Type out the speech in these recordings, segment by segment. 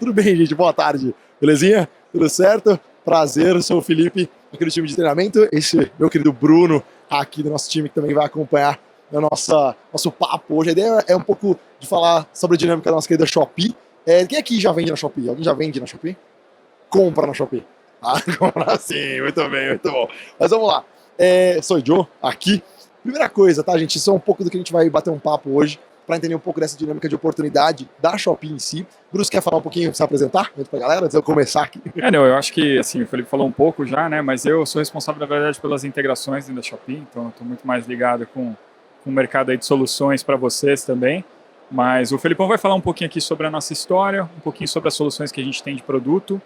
Tudo bem, gente? Boa tarde. Belezinha? Tudo certo? Prazer, eu sou o Felipe, aqui do time de treinamento. Esse meu querido Bruno, aqui do nosso time, que também vai acompanhar o nosso papo hoje. A ideia é um pouco de falar sobre a dinâmica da nossa querida Shopee. Quem aqui já vende na Shopee? Alguém já vende na Shopee? Compra na Shopee. Ah, compra sim, muito bem, muito bom. Mas vamos lá. Sou o Joe, aqui. Primeira coisa, tá, gente? Isso é um pouco do que a gente vai bater um papo hoje, para entender um pouco dessa dinâmica de oportunidade da Shopee em si. Bruce, quer falar um pouquinho, se apresentar pra galera, antes de eu começar aqui? Não, eu acho que, assim, o Felipe falou um pouco já, né, mas eu sou responsável, na verdade, pelas integrações dentro da Shopee, então eu estou muito mais ligado com o mercado aí de soluções para vocês também, mas o Felipão vai falar um pouquinho aqui sobre a nossa história, um pouquinho sobre as soluções que a gente tem de produto.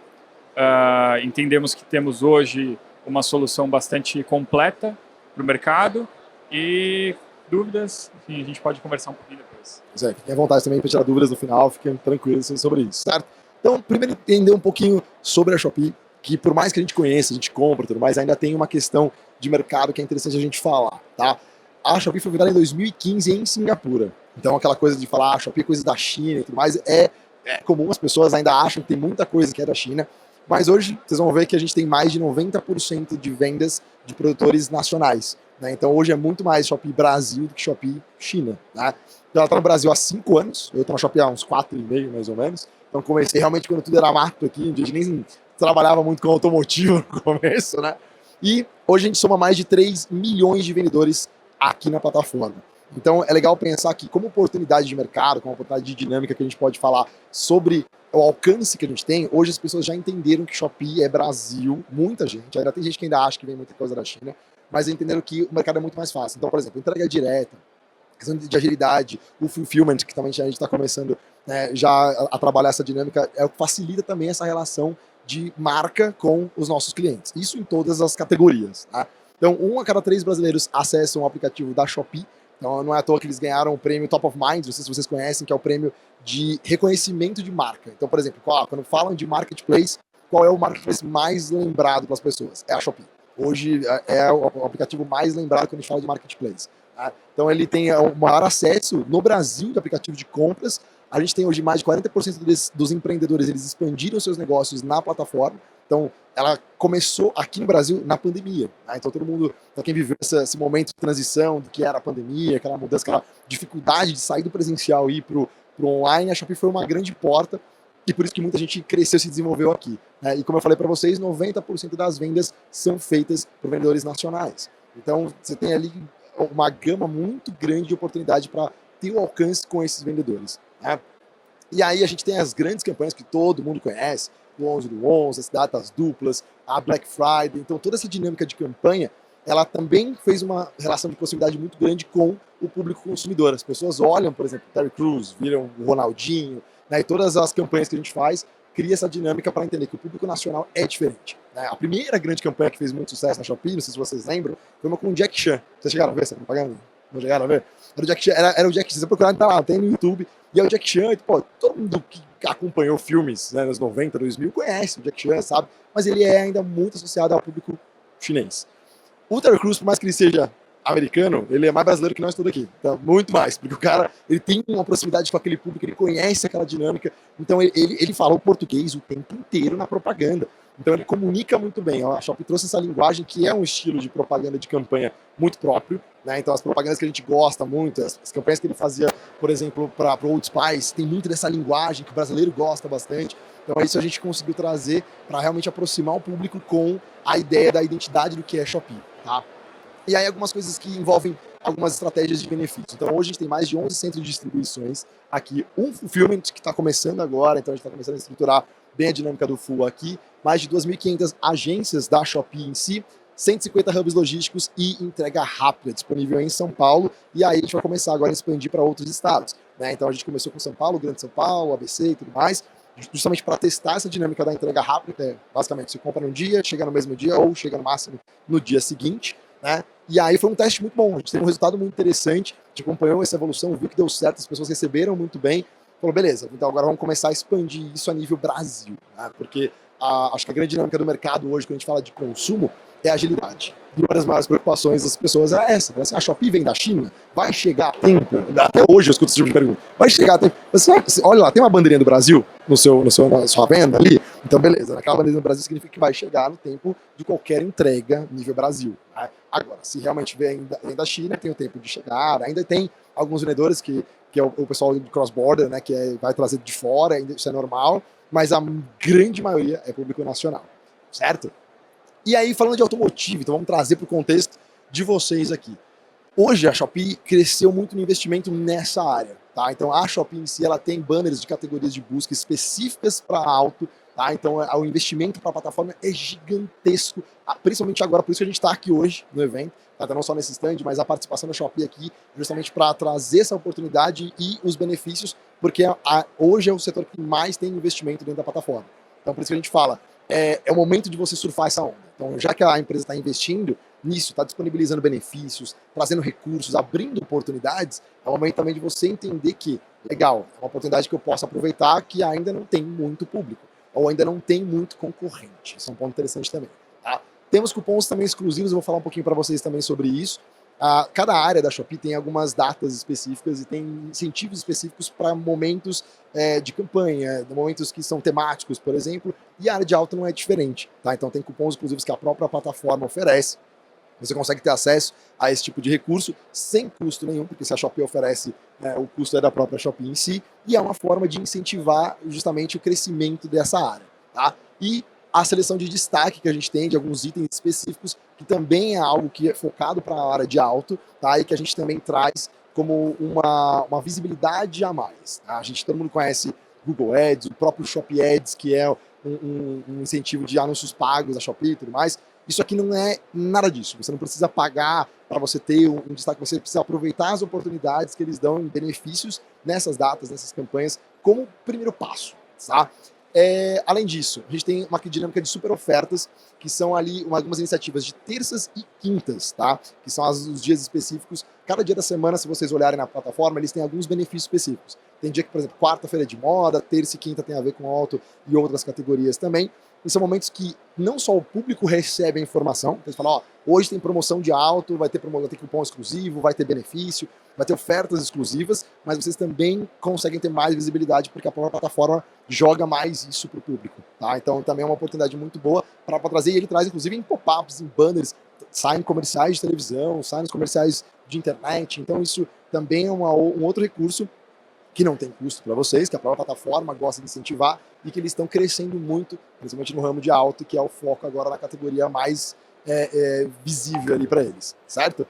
Entendemos que temos hoje uma solução bastante completa para o mercado e dúvidas, enfim, a gente pode conversar um pouquinho depois. Fiquem à vontade também para tirar dúvidas no final, fiquem tranquilos sobre isso, certo? Então, primeiro entender um pouquinho sobre a Shopee, que por mais que a gente conheça, a gente compra e tudo mais, ainda tem uma questão de mercado que é interessante a gente falar, tá? A Shopee foi fundada em 2015 em Singapura. Então, aquela coisa de falar, Shopee é coisa da China e tudo mais, é comum, as pessoas ainda acham que tem muita coisa que é da China, mas hoje vocês vão ver que a gente tem mais de 90% de vendas de produtores nacionais, né? Então hoje é muito mais Shopee Brasil do que Shopee China, né? Ela está no Brasil há 5 anos, eu estou na Shopee há uns 4,5 mais ou menos, então comecei realmente quando tudo era mato aqui, a gente nem trabalhava muito com automotivo no começo, né? E hoje a gente soma mais de 3 milhões de vendedores aqui na plataforma. Então é legal pensar que como oportunidade de mercado, como oportunidade de dinâmica que a gente pode falar sobre o alcance que a gente tem, hoje as pessoas já entenderam que Shopee é Brasil, muita gente, ainda tem gente que ainda acha que vem muita coisa da China, mas entenderam que o mercado é muito mais fácil. Então, por exemplo, entrega direta, questão de agilidade, o fulfillment, que também a gente está começando, né, já a trabalhar essa dinâmica, é o que facilita também essa relação de marca com os nossos clientes. Isso em todas as categorias, tá? Então, 1 a cada 3 brasileiros acessam o aplicativo da Shopee. Então, não é à toa que eles ganharam o prêmio Top of Mind, não sei se vocês conhecem, que é o prêmio de reconhecimento de marca. Então, por exemplo, quando falam de marketplace, qual é o marketplace mais lembrado pelas pessoas? É a Shopee. Hoje é o aplicativo mais lembrado quando a gente fala de marketplace. Tá? Então, ele tem o maior acesso no Brasil de aplicativo de compras. A gente tem hoje mais de 40% dos empreendedores, eles expandiram seus negócios na plataforma. Então, ela começou aqui no Brasil na pandemia. Né? Então, todo mundo, para quem viveu esse momento de transição do que era a pandemia, aquela mudança, aquela dificuldade de sair do presencial e ir para o online, a Shopee foi uma grande porta e por isso que muita gente cresceu e se desenvolveu aqui. Né? E como eu falei para vocês, 90% das vendas são feitas por vendedores nacionais. Então, você tem ali uma gama muito grande de oportunidade para ter o alcance com esses vendedores. Né? E aí a gente tem as grandes campanhas que todo mundo conhece, o 11 do 11, as datas duplas, a Black Friday. Então toda essa dinâmica de campanha, ela também fez uma relação de proximidade muito grande com o público consumidor. As pessoas olham, por exemplo, o Terry Crews, viram o Ronaldinho, né, e todas as campanhas que a gente faz, cria essa dinâmica para entender que o público nacional é diferente. Né? A primeira grande campanha que fez muito sucesso na Shopee, não sei se vocês lembram, foi uma com o Jack Chan. Vocês chegaram a ver essa propaganda? Não chegaram a ver? Era o Jack Chan, era o Jack Chan. Se você procurar, tá lá, tem no YouTube. E é o Jack Chan, pô, todo mundo que acompanhou filmes, né, nos 90, 2000, conhece o Jack Chan, sabe? Mas ele é ainda muito associado ao público chinês. O Terry Crews, por mais que ele seja americano, ele é mais brasileiro que nós todos aqui. Então, muito mais, porque o cara, ele tem uma proximidade com aquele público, ele conhece aquela dinâmica. Então, ele fala o português o tempo inteiro na propaganda. Então, ele comunica muito bem. A Shopee trouxe essa linguagem que é um estilo de propaganda de campanha muito próprio. Né? Então, as propagandas que a gente gosta muito, as campanhas que ele fazia, por exemplo, para o Old Spice, tem muito dessa linguagem que o brasileiro gosta bastante. Então, isso a gente conseguiu trazer para realmente aproximar o público com a ideia da identidade do que é Shopee. Tá? E aí, algumas coisas que envolvem algumas estratégias de benefício. Então, hoje a gente tem mais de 11 centros de distribuições aqui. Um fulfillment que está começando agora, então a gente está começando a estruturar bem a dinâmica do full aqui. Mais de 2.500 agências da Shopee em si, 150 hubs logísticos e entrega rápida disponível em São Paulo. E aí a gente vai começar agora a expandir para outros estados. Né? Então a gente começou com São Paulo, Grande São Paulo, ABC e tudo mais, justamente para testar essa dinâmica da entrega rápida. Basicamente, você compra num dia, chega no mesmo dia ou chega no máximo no dia seguinte. Né? E aí foi um teste muito bom, a gente teve um resultado muito interessante, a gente acompanhou essa evolução, viu que deu certo, as pessoas receberam muito bem, falou, beleza, então agora vamos começar a expandir isso a nível Brasil, né? Porque acho que a grande dinâmica do mercado hoje, quando a gente fala de consumo, é a agilidade. E uma das maiores preocupações das pessoas é essa, assim, a Shopee vem da China, vai chegar a tempo, até hoje eu escuto esse tipo de pergunta, vai chegar a tempo, olha lá, tem uma bandeirinha do Brasil? na sua venda ali, então beleza, naquela bandeja no Brasil significa que vai chegar no tempo de qualquer entrega nível Brasil. Né? Agora, se realmente vem da China, tem o tempo de chegar, ainda tem alguns vendedores que é o pessoal de cross-border, né, vai trazer de fora, ainda isso é normal, mas a grande maioria é público nacional, certo? E aí, falando de automotivo, então vamos trazer para o contexto de vocês aqui. Hoje a Shopee cresceu muito no investimento nessa área, tá? Então a Shopee em si, ela tem banners de categorias de busca específicas para auto, tá? Então o investimento para a plataforma é gigantesco, principalmente agora, por isso que a gente está aqui hoje no evento, tá? Não só nesse stand, mas a participação da Shopee aqui justamente para trazer essa oportunidade e os benefícios, porque hoje é o setor que mais tem investimento dentro da plataforma. Então por isso que a gente fala, é o momento de você surfar essa onda. Então já que a empresa está investindo nisso, está disponibilizando benefícios, trazendo recursos, abrindo oportunidades, é o momento também de você entender que, legal, é uma oportunidade que eu posso aproveitar que ainda não tem muito público, ou ainda não tem muito concorrente. Isso é um ponto interessante também. Tá? Temos cupons também exclusivos, eu vou falar um pouquinho para vocês também sobre isso. Cada área da Shopee tem algumas datas específicas e tem incentivos específicos para momentos de campanha, momentos que são temáticos, por exemplo, e a área de auto não é diferente. Tá? Então tem cupons exclusivos que a própria plataforma oferece. Você consegue ter acesso a esse tipo de recurso sem custo nenhum, porque se a Shopee oferece, o custo é da própria Shopee em si, e é uma forma de incentivar justamente o crescimento dessa área. Tá? E a seleção de destaque que a gente tem de alguns itens específicos, que também é algo que é focado para a área de auto, tá? E que a gente também traz como uma visibilidade a mais. Tá? Todo mundo conhece Google Ads, o próprio Shopee Ads, que é um incentivo de anúncios pagos da Shopee e tudo mais. Isso aqui não é nada disso. Você não precisa pagar para você ter um destaque, você precisa aproveitar as oportunidades que eles dão em benefícios nessas datas, nessas campanhas, como primeiro passo. Tá? Além disso, a gente tem uma dinâmica de super ofertas, que são ali algumas iniciativas de terças e quintas, tá? Que são os dias específicos. Cada dia da semana, se vocês olharem na plataforma, eles têm alguns benefícios específicos. Tem dia que, por exemplo, quarta-feira é de moda, terça e quinta tem a ver com auto e outras categorias também. E são momentos que não só o público recebe a informação, então eles falam, ó, hoje tem promoção de auto, vai ter cupom exclusivo, vai ter benefício, vai ter ofertas exclusivas, mas vocês também conseguem ter mais visibilidade porque a própria plataforma joga mais isso para o público, tá? Então também é uma oportunidade muito boa para trazer, e ele traz inclusive em pop-ups, em banners, sai em comerciais de televisão, sai nos comerciais de internet, então isso também é um outro recurso que não tem custo para vocês, que a própria plataforma gosta de incentivar e que eles estão crescendo muito, principalmente no ramo de auto, que é o foco agora na categoria mais visível ali para eles, certo?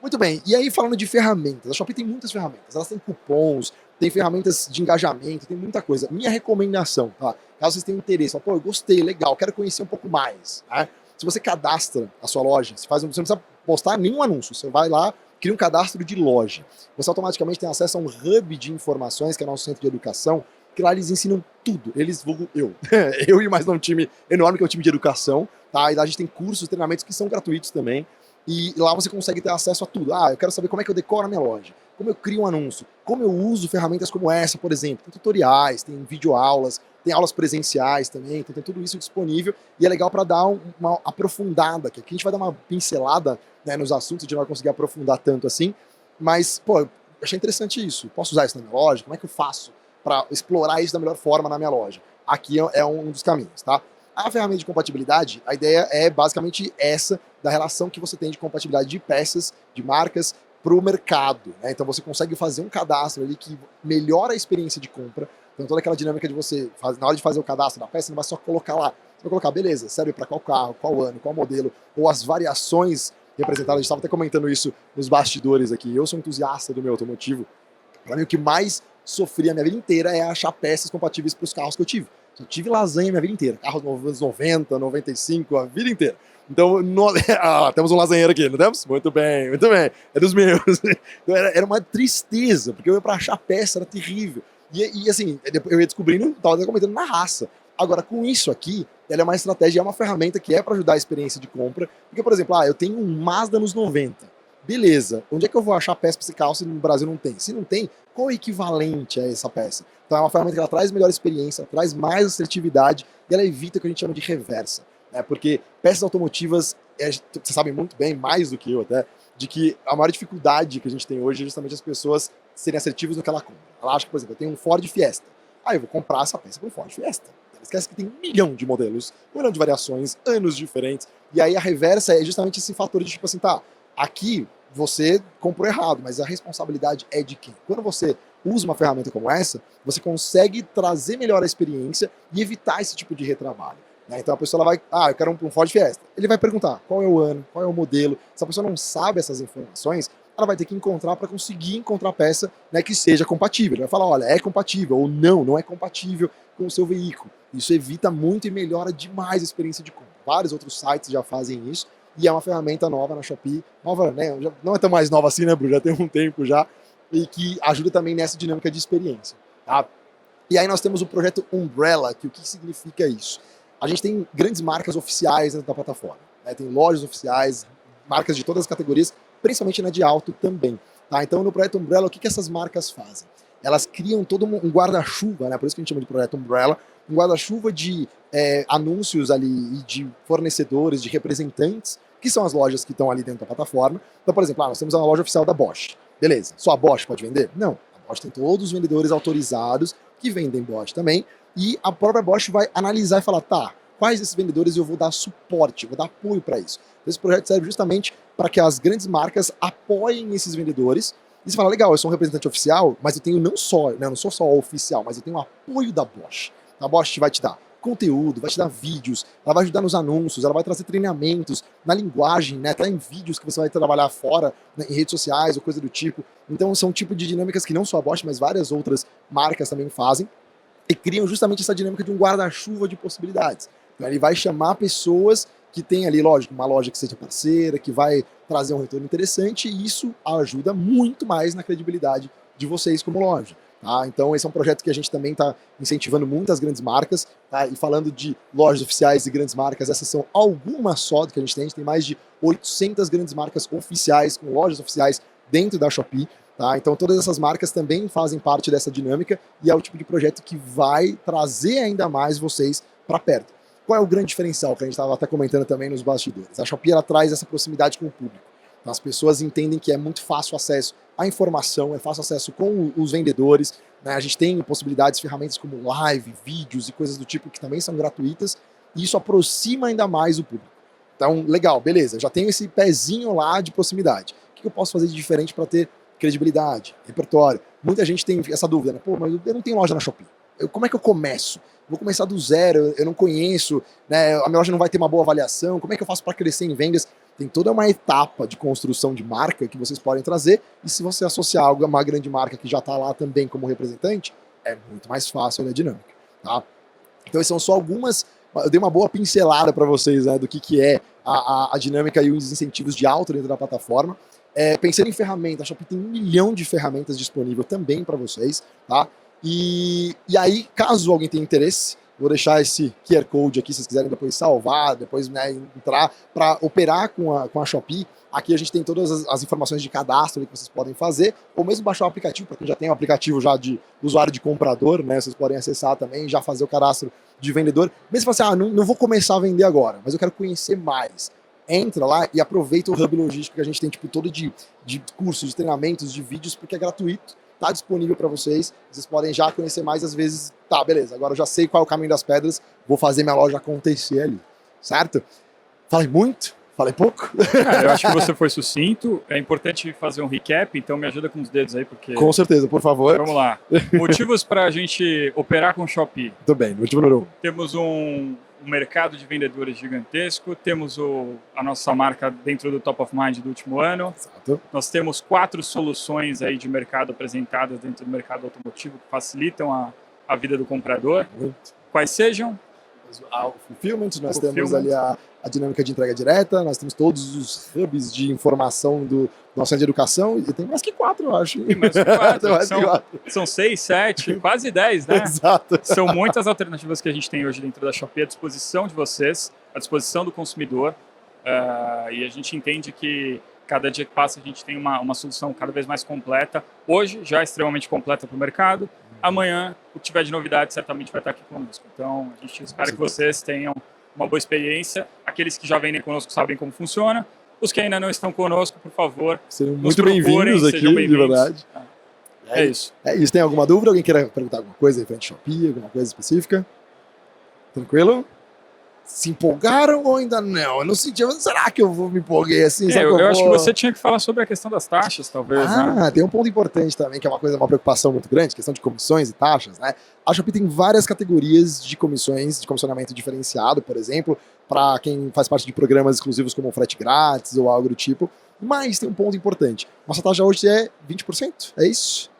Muito bem, e aí falando de ferramentas, a Shopee tem muitas ferramentas, elas têm cupons, tem ferramentas de engajamento, tem muita coisa. Minha recomendação, tá? Caso vocês tenham interesse, pô, eu gostei, legal, quero conhecer um pouco mais, tá? Se você cadastra a sua loja, você não precisa postar nenhum anúncio, você vai lá, cria um cadastro de loja. Você automaticamente tem acesso a um hub de informações, que é o nosso centro de educação, que lá eles ensinam tudo. Eles, eu e mais um time enorme, que é o time de educação, tá? E lá a gente tem cursos, treinamentos que são gratuitos também, e lá você consegue ter acesso a tudo. Eu quero saber como é que eu decoro a minha loja, como eu crio um anúncio, como eu uso ferramentas como essa, por exemplo. Tem tutoriais, tem videoaulas, tem aulas presenciais também, então tem tudo isso disponível, e é legal para dar uma aprofundada, que aqui a gente vai dar uma pincelada, né, nos assuntos, a gente não vai conseguir aprofundar tanto assim, mas, pô, eu achei interessante isso. Posso usar isso na minha loja? Como é que eu faço para explorar isso da melhor forma na minha loja? Aqui é um dos caminhos, tá? A ferramenta de compatibilidade, a ideia é basicamente essa, da relação que você tem de compatibilidade de peças, de marcas, para o mercado, né? Então você consegue fazer um cadastro ali que melhora a experiência de compra. Então toda aquela dinâmica de você, na hora de fazer o cadastro da peça, você não vai só colocar lá. Você vai colocar, beleza, serve para qual carro, qual ano, qual modelo, ou as variações representadas. A gente estava até comentando isso nos bastidores aqui. Eu sou entusiasta do meu automotivo. Para mim, o que mais sofri a minha vida inteira é achar peças compatíveis para os carros que eu tive. Eu tive lasanha a minha vida inteira. Carros dos anos 90, 95, a vida inteira. Então, temos um lasanheiro aqui, não temos? Muito bem, muito bem. É dos meus. Então, era uma tristeza, porque eu ia para achar peça, era terrível. E assim, eu ia descobrindo, estava comentando na raça. Agora, com isso aqui, ela é uma estratégia, é uma ferramenta que é para ajudar a experiência de compra. Porque, por exemplo, eu tenho um Mazda nos 90. Beleza, onde é que eu vou achar peça para esse carro se no Brasil não tem? Se não tem, qual é o equivalente a essa peça? Então é uma ferramenta que ela traz melhor experiência, traz mais assertividade e ela evita o que a gente chama de reversa. Porque peças automotivas, vocês sabem muito bem, mais do que eu até, de que a maior dificuldade que a gente tem hoje é justamente as pessoas serem assertivas no que ela compra. Ela acha que, por exemplo, eu tenho um Ford Fiesta. Aí eu vou comprar essa peça para o Ford Fiesta. Ela esquece que tem 1 milhão de modelos, 1 milhão de variações, anos diferentes. E aí a reversa é justamente esse fator de tipo assim, tá, aqui você comprou errado, mas a responsabilidade é de quem? Quando você usa uma ferramenta como essa, você consegue trazer melhor a experiência e evitar esse tipo de retrabalho. Né? Então a pessoa ela vai, eu quero um Ford Fiesta. Ele vai perguntar qual é o ano, qual é o modelo. Se a pessoa não sabe essas informações, ela vai ter que encontrar para conseguir encontrar a peça, né, que seja compatível. Ele vai falar, olha, é compatível ou não é compatível com o seu veículo. Isso evita muito e melhora demais a experiência de compra. Vários outros sites já fazem isso e é uma ferramenta nova na Shopee. Nova, né? Não é tão mais nova assim, né, Bruno? Já tem um tempo já. E que ajuda também nessa dinâmica de experiência. Tá? E aí nós temos o projeto Umbrella, que o que significa isso? A gente tem grandes marcas oficiais dentro da plataforma. Né? Tem lojas oficiais, marcas de todas as categorias, principalmente na de auto também. Tá? Então no projeto Umbrella, o que essas marcas fazem? Elas criam todo um guarda-chuva, né? Por isso que a gente chama de projeto Umbrella, um guarda-chuva de anúncios ali e de fornecedores, de representantes, que são as lojas que estão ali dentro da plataforma. Então, por exemplo, nós temos uma loja oficial da Bosch. Beleza, só a Bosch pode vender? Não, a Bosch tem todos os vendedores autorizados que vendem Bosch também, e a própria Bosch vai analisar e falar, tá, quais desses vendedores eu vou dar suporte, vou dar apoio para isso. Então, esse projeto serve justamente para que as grandes marcas apoiem esses vendedores. E você fala, legal, eu sou um representante oficial, mas eu tenho não sou só oficial, mas eu tenho o apoio da Bosch. A Bosch vai te dar conteúdo, vai te dar vídeos, ela vai ajudar nos anúncios, ela vai trazer treinamentos na linguagem, né, até em vídeos que você vai trabalhar fora, né, em redes sociais ou coisa do tipo. Então são um tipo de dinâmicas que não só a Bosch, mas várias outras marcas também fazem e criam justamente essa dinâmica de um guarda-chuva de possibilidades. Então ele vai chamar pessoas que tem ali, lógico, uma loja que seja parceira, que vai trazer um retorno interessante, e isso ajuda muito mais na credibilidade de vocês como loja. Tá? Então esse é um projeto que a gente também está incentivando muitas grandes marcas, tá? E falando de lojas oficiais e grandes marcas, essas são algumas só do que a gente tem mais de 800 grandes marcas oficiais, com lojas oficiais dentro da Shopee. Tá? Então todas essas marcas também fazem parte dessa dinâmica e é o tipo de projeto que vai trazer ainda mais vocês para perto. Qual é o grande diferencial que a gente estava até comentando também nos bastidores? A Shopee ela traz essa proximidade com o público. Então, as pessoas entendem que é muito fácil acesso à informação, é fácil acesso com os vendedores. Né? A gente tem possibilidades, ferramentas como live, vídeos e coisas do tipo que também são gratuitas, e isso aproxima ainda mais o público. Então, legal, beleza, já tenho esse pezinho lá de proximidade. O que eu posso fazer de diferente para ter credibilidade, repertório? Muita gente tem essa dúvida, né? Pô, mas eu não tenho loja na Shopee. Como é que eu começo? Vou começar do zero, eu não conheço, né? A minha loja não vai ter uma boa avaliação, como é que eu faço para crescer em vendas? Tem toda uma etapa de construção de marca que vocês podem trazer, e se você associar algo a uma grande marca que já está lá também como representante, é muito mais fácil a dinâmica. Tá? Então, essas são só algumas. Eu dei uma boa pincelada para vocês, né, do que é a dinâmica e os incentivos de alta dentro da plataforma. Pensando em ferramentas, a Shopee tem 1 milhão de ferramentas disponível também para vocês. Tá? E aí, caso alguém tenha interesse, vou deixar esse QR Code aqui, se vocês quiserem depois salvar, depois, né, entrar para operar com a Shopee. Aqui a gente tem todas as informações de cadastro que vocês podem fazer, ou mesmo baixar o aplicativo, para quem já tem um aplicativo já de usuário de comprador, né, vocês podem acessar também, já fazer o cadastro de vendedor. Mesmo assim, não vou começar a vender agora, mas eu quero conhecer mais. Entra lá e aproveita o hub logístico que a gente tem tipo todo de cursos, de treinamentos, de vídeos, porque é gratuito. Está disponível para vocês podem já conhecer mais, às vezes, tá, beleza, agora eu já sei qual é o caminho das pedras, vou fazer minha loja acontecer ali, certo? Falei muito? Falei pouco? Eu acho que você foi sucinto, é importante fazer um recap, então me ajuda com os dedos aí, porque... Com certeza, por favor. Vamos lá. Motivos para a gente operar com o Shopee. Muito bem, motivo número 1. Temos um mercado de vendedores gigantesco, temos a nossa marca dentro do Top of Mind do último ano. Exato. Nós temos 4 soluções aí de mercado apresentadas dentro do mercado automotivo que facilitam a vida do comprador. Muito. Quais sejam? O fulfillment, nós temos ali a dinâmica de entrega direta, nós temos todos os hubs de informação do nosso centro de educação, e tem mais que 4, eu acho. Tem mais que 4. São 6, 7, quase 10, né? Exato. São muitas alternativas que a gente tem hoje dentro da Shopee à disposição de vocês, à disposição do consumidor, e a gente entende que cada dia que passa a gente tem uma solução cada vez mais completa. Hoje já é extremamente completa para o mercado. Amanhã, o que tiver de novidade, certamente vai estar aqui conosco. Então, a gente espera que vocês tenham uma boa experiência. Aqueles que já vendem conosco sabem como funciona. Os que ainda não estão conosco, por favor, serão muito bem-vindos aqui, de verdade. É isso. É isso. Tem alguma dúvida? Alguém queira perguntar alguma coisa em frente ao Shopee, alguma coisa específica? Tranquilo? Se empolgaram ou ainda não? Eu não senti, será que eu vou me empolguei assim? Eu acho que você tinha que falar sobre a questão das taxas, talvez, né? Tem um ponto importante também, que é uma preocupação muito grande, questão de comissões e taxas, né? A Shopee tem várias categorias de comissões, de comissionamento diferenciado, por exemplo, para quem faz parte de programas exclusivos como frete grátis ou algo do tipo, mas tem um ponto importante. Nossa taxa hoje é 20%, é isso?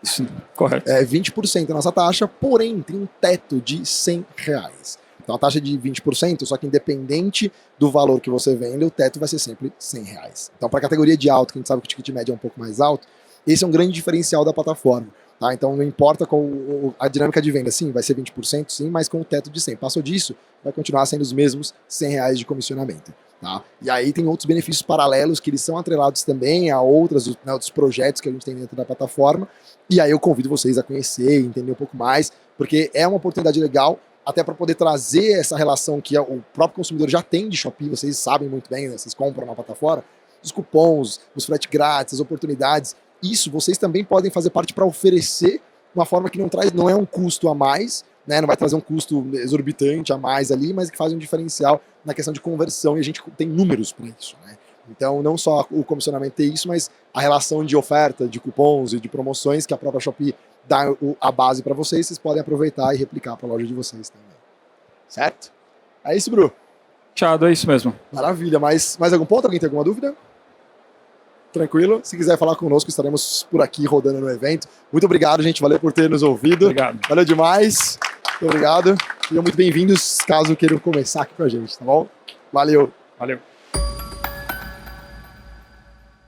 Sim, correto. É 20% a nossa taxa, porém tem um teto de R$100. Então a taxa de 20%, só que independente do valor que você vende, o teto vai ser sempre R$100. Então para a categoria de alto, que a gente sabe que o ticket médio é um pouco mais alto, esse é um grande diferencial da plataforma. Tá? Então não importa qual a dinâmica de venda, sim, vai ser 20%, sim, mas com o teto de 100. Passou disso, vai continuar sendo os mesmos R$100 de comissionamento. Tá? E aí tem outros benefícios paralelos que eles são atrelados também a outros projetos que a gente tem dentro da plataforma. E aí eu convido vocês a conhecer, entender um pouco mais, porque é uma oportunidade legal, até para poder trazer essa relação que o próprio consumidor já tem de Shopee, vocês sabem muito bem, né? Vocês compram na plataforma, os cupons, os frete grátis, as oportunidades, isso vocês também podem fazer parte para oferecer uma forma que não é um custo a mais, né? Não vai trazer um custo exorbitante a mais ali, mas que faz um diferencial na questão de conversão, e a gente tem números para isso, né? Então, não só o comissionamento tem isso, mas a relação de oferta, de cupons e de promoções que a própria Shopee dá a base para vocês podem aproveitar e replicar para a loja de vocês também. Certo? É isso, Bru. Tchau, é isso mesmo. Maravilha. Mais algum ponto? Alguém tem alguma dúvida? Tranquilo? Se quiser falar conosco, estaremos por aqui rodando no evento. Muito obrigado, gente. Valeu por ter nos ouvido. Obrigado. Valeu demais. Muito obrigado. Sejam muito bem-vindos, caso queiram começar aqui com a gente, tá bom? Valeu. Valeu.